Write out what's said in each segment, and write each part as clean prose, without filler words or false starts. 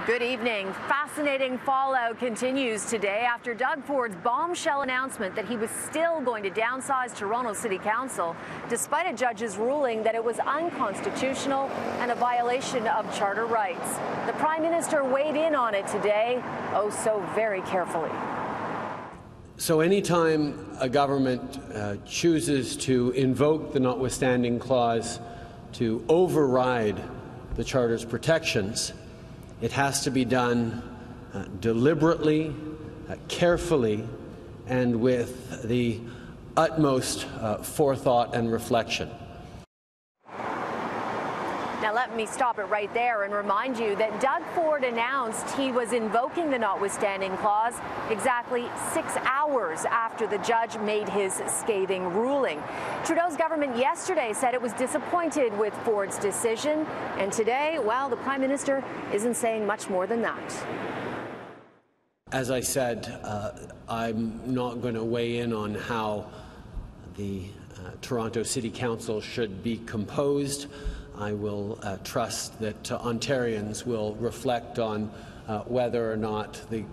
Good evening. Fascinating fallout continues today after Doug Ford's bombshell announcement that he was still going to downsize Toronto City Council, despite a judge's ruling that it was unconstitutional and a violation of charter rights. The Prime Minister weighed in on it today, oh so very carefully. So anytime a government chooses to invoke the notwithstanding clause to override the Charter's protections, it has to be done deliberately, carefully, and with the utmost forethought and reflection. Now let me stop it right there and remind you that Doug Ford announced he was invoking the notwithstanding clause exactly 6 hours after the judge made his scathing ruling. Trudeau's government yesterday said it was disappointed with Ford's decision, and today, well, the Prime Minister isn't saying much more than that. As I said, I'm not going to weigh in on how the Toronto City Council should be composed. I will trust that Ontarians will reflect on whether or not the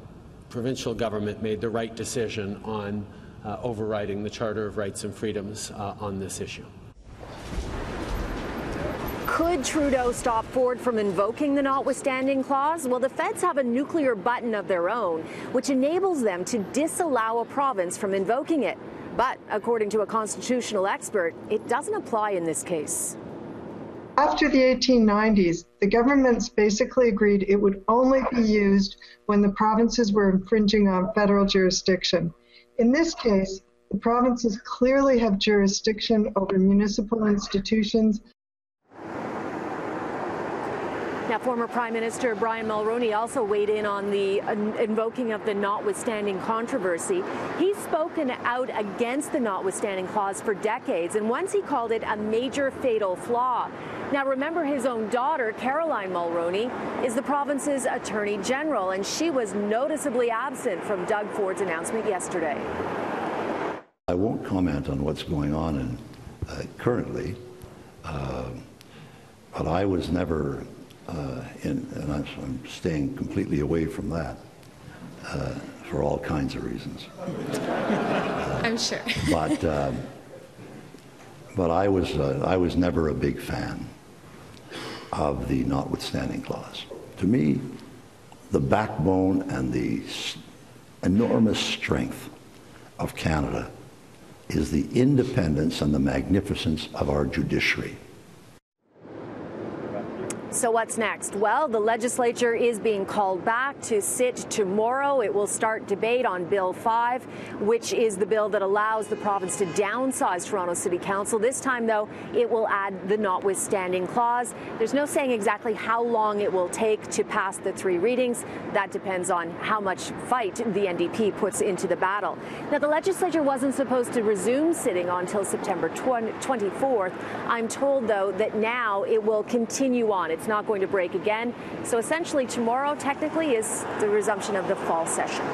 provincial government made the right decision on overriding the Charter of Rights and Freedoms on this issue. Could Trudeau stop Ford from invoking the notwithstanding clause? Well, the feds have a nuclear button of their own, which enables them to disallow a province from invoking it. But according to a constitutional expert, it doesn't apply in this case. After the 1890s, the governments basically agreed it would only be used when the provinces were infringing on federal jurisdiction. In this case, the provinces clearly have jurisdiction over municipal institutions. Now, former Prime Minister Brian Mulroney also weighed in on the invoking of the notwithstanding controversy. He's spoken out against the notwithstanding clause for decades, and once he called it a major fatal flaw. Now, remember, his own daughter, Caroline Mulroney, is the province's Attorney General, and she was noticeably absent from Doug Ford's announcement yesterday. I won't comment on what's going on currently, but I was never and I'm staying completely away from that for all kinds of reasons. I'm sure. But I was never a big fan of the notwithstanding clause. To me, the backbone and the enormous strength of Canada is the independence and the magnificence of our judiciary. So what's next? Well, the legislature is being called back to sit tomorrow. It will start debate on Bill 5, which is the bill that allows the province to downsize Toronto City Council. This time, though, it will add the notwithstanding clause. There's no saying exactly how long it will take to pass the 3 readings. That depends on how much fight the NDP puts into the battle. Now, the legislature wasn't supposed to resume sitting until September 24th. I'm told, though, that now it will continue on. It's not going to break again. So essentially tomorrow technically is the resumption of the fall session.